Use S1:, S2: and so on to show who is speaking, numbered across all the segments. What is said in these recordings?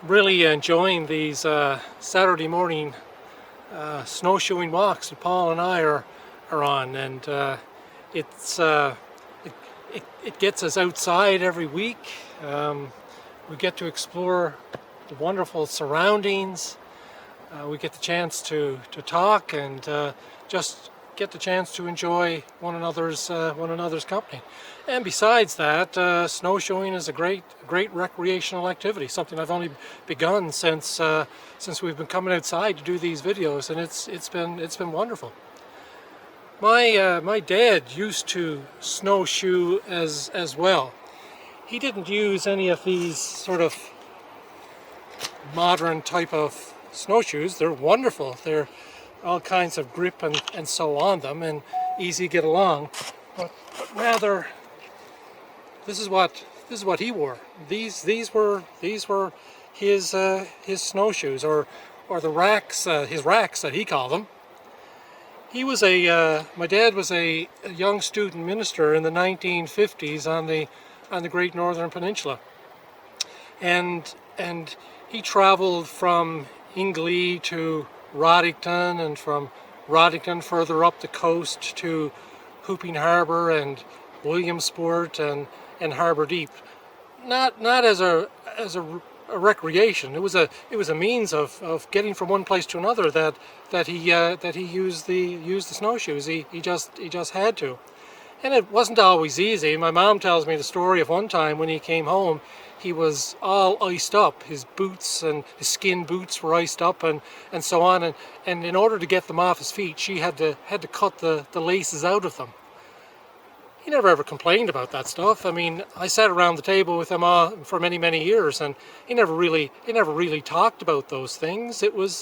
S1: Really enjoying these Saturday morning snowshoeing walks that Paul and I are on, and it's it, it gets us outside every week. We get to explore the wonderful surroundings. We get the chance to talk and just get the chance to enjoy one another's company. And besides that, snowshoeing is a great recreational activity. Something I've only begun since we've been coming outside to do these videos, and it's been wonderful. My dad used to snowshoe as well. He didn't use any of these sort of modern type of snowshoes. They're wonderful. They're all kinds of grip and so on them, and easy to get along. But rather, this is what he wore. These were his snowshoes, or the racks, his racks that he called them. He was my dad was a young student minister in the 1950s on the Great Northern Peninsula, and he traveled from Ingley to Roddington, and from Roddington further up the coast to Hooping Harbour and Williamsport and Harbour Deep. Not as a recreation. It was a means of getting from one place to another that he used the snowshoes. He just had to. And it wasn't always easy. My mom tells me the story of one time when he came home, he was all iced up. His boots and his skin boots were iced up and so on. And in order to get them off his feet, she had to cut the laces out of them. He never ever complained about that stuff. I mean, I sat around the table with him for many years, and he never really talked about those things. It was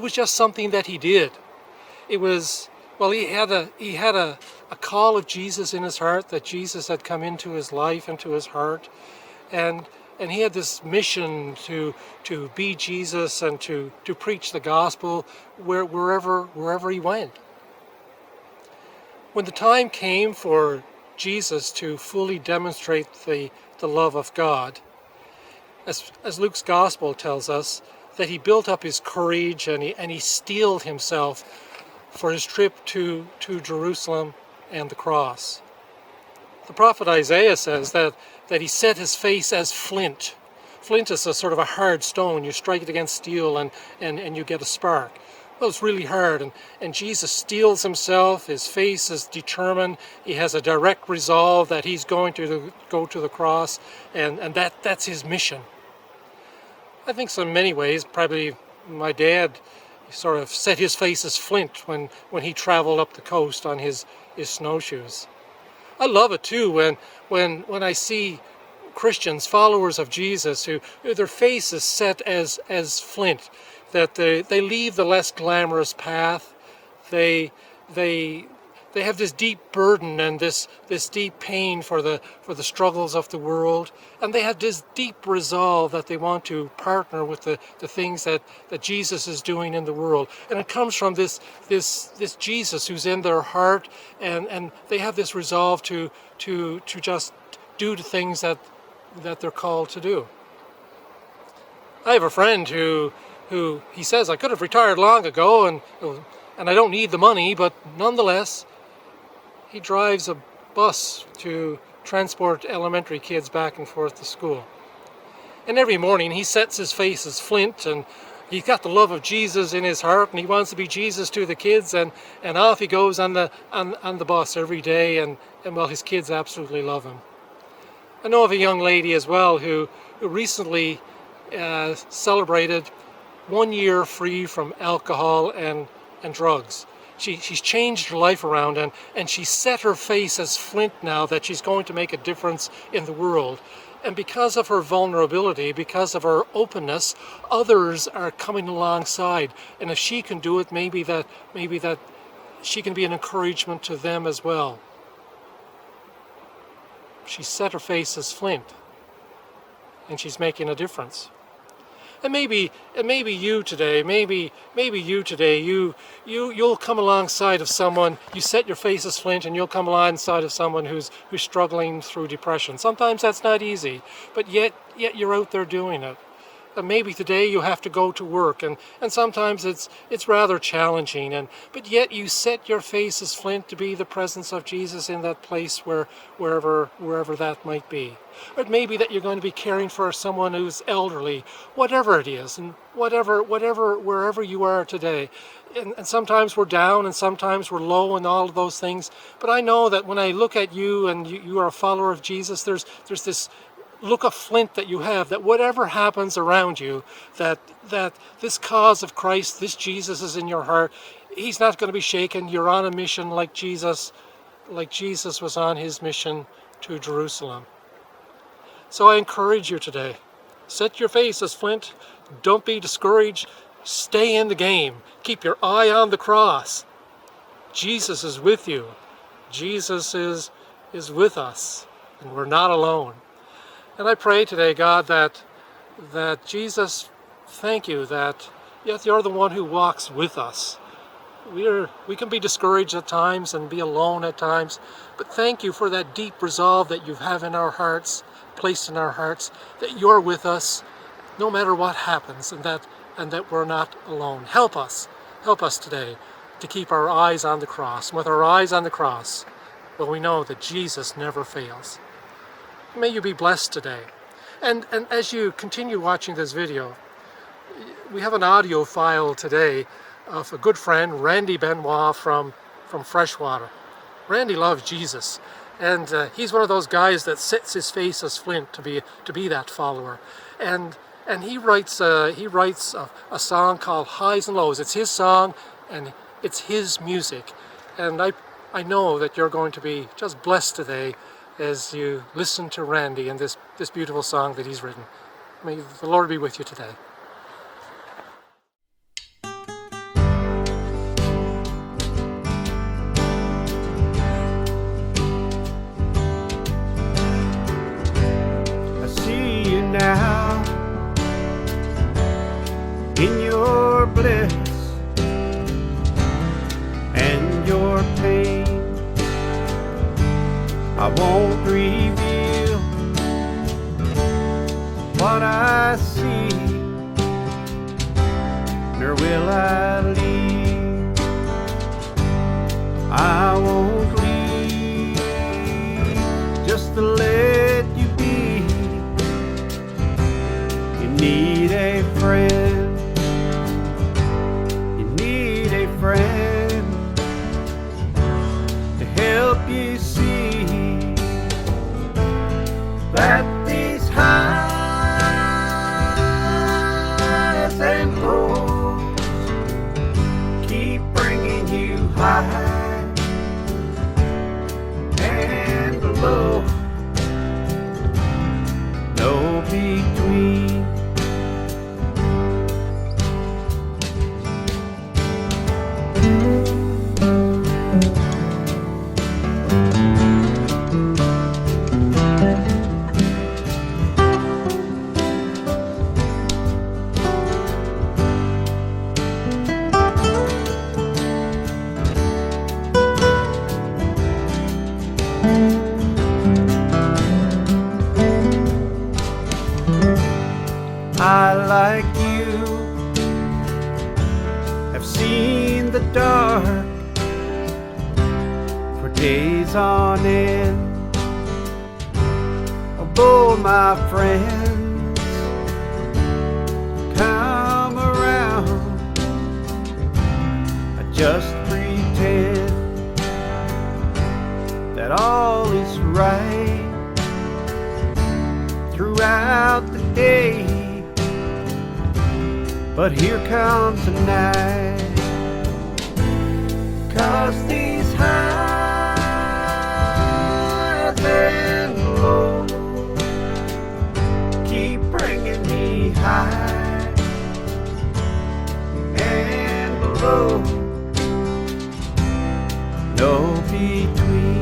S1: just something that he did. It was, well, he had a call of Jesus in his heart, that Jesus had come into his life, into his heart, and he had this mission to be Jesus and to preach the gospel wherever he went. When the time came for Jesus to fully demonstrate the love of God, as Luke's gospel tells us, that he built up his courage and he steeled himself for his trip to Jerusalem and the cross. The prophet Isaiah says that he set his face as flint. Flint is a sort of a hard stone. You strike it against steel and you get a spark. Well, it's really hard, and Jesus steels himself. His face is determined. He has a direct resolve that he's going to go to the cross, and that's his mission. I think so in many ways, probably my dad sort of set his face as flint when he traveled up the coast on his snowshoes. I love it too when I see Christians, followers of Jesus, who their face is set as flint, that they leave the less glamorous path. They have this deep burden and this deep pain for the struggles of the world, and they have this deep resolve that they want to partner with the things that Jesus is doing in the world. And it comes from this Jesus who's in their heart, and they have this resolve to just do the things that they're called to do. I have a friend who he says, I could have retired long ago and I don't need the money, but nonetheless, he drives a bus to transport elementary kids back and forth to school. And every morning he sets his face as flint, and he's got the love of Jesus in his heart, and he wants to be Jesus to the kids, and off he goes on the bus every day, and well, his kids absolutely love him. I know of a young lady as well who recently celebrated 1 year free from alcohol and drugs. She's changed her life around, and she's set her face as flint now, that she's going to make a difference in the world. And because of her vulnerability, because of her openness, others are coming alongside. And if she can do it, maybe that she can be an encouragement to them as well. She set her face as flint, and she's making a difference. And maybe you today, you'll come alongside of someone. You set your face as flint, and you'll come alongside of someone who's struggling through depression. Sometimes that's not easy, but yet you're out there doing it. maybe today you have to go to work, and sometimes it's rather challenging, but yet you set your face as flint to be the presence of Jesus in that place wherever that might be. Or it may be that you're going to be caring for someone who's elderly, whatever it is, and wherever you are today. And sometimes we're down and sometimes we're low and all of those things. But I know that when I look at you and you are a follower of Jesus, there's this look of flint that you have, that whatever happens around you, that this cause of Christ, this Jesus is in your heart. He's not going to be shaken. You're on a mission like Jesus was on his mission to Jerusalem. So I encourage you today, set your face as flint. Don't be discouraged. Stay in the game. Keep your eye on the cross. Jesus is with you. Jesus is with us, and we're not alone. And I pray today, God, that Jesus, thank you that yet you're the one who walks with us. We can be discouraged at times and be alone at times, but thank you for that deep resolve that you have in our hearts, placed in our hearts, that you're with us no matter what happens, and that we're not alone. Help us today to keep our eyes on the cross. And with our eyes on the cross, well, we know that Jesus never fails. May you be blessed today. And as you continue watching this video, we have an audio file today of a good friend, Randy Benoit from Freshwater. Randy loves Jesus, and he's one of those guys that sets his face as flint to be that follower. And he writes a song called Highs and Lows. It's his song, and it's his music. And I know that you're going to be just blessed today as you listen to Randy and this beautiful song that he's written. May the Lord be with you today.
S2: I see you now in your bliss and your pain. I won't reveal what I see, nor will I leave. I won't leave just to let you be. You need a friend. You need a friend to help you see that these highs and lows keep bringing you high and low. No between. I, like you, have seen the dark for days on end. Although my friends come around, I just pretend that all is right throughout the day. But here comes the night, 'cause these highs and lows keep bringing me high and low. No between.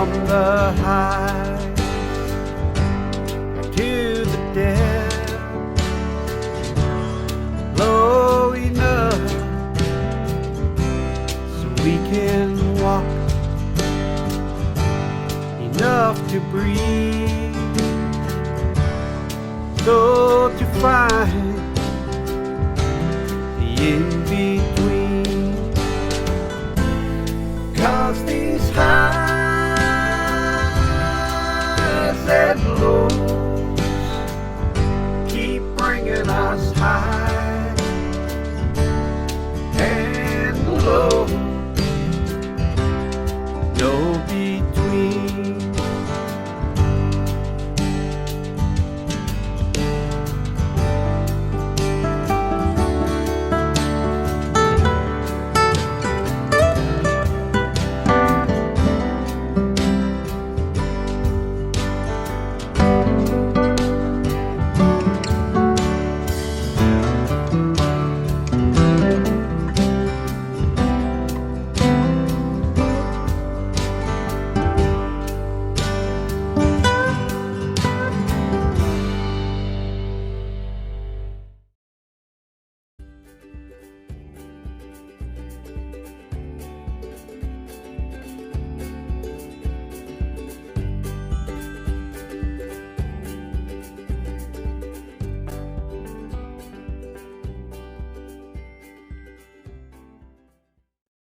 S2: from the high to the depth, low enough so we can walk, enough to breathe, so to find the in-between. 'Cause these highs and lows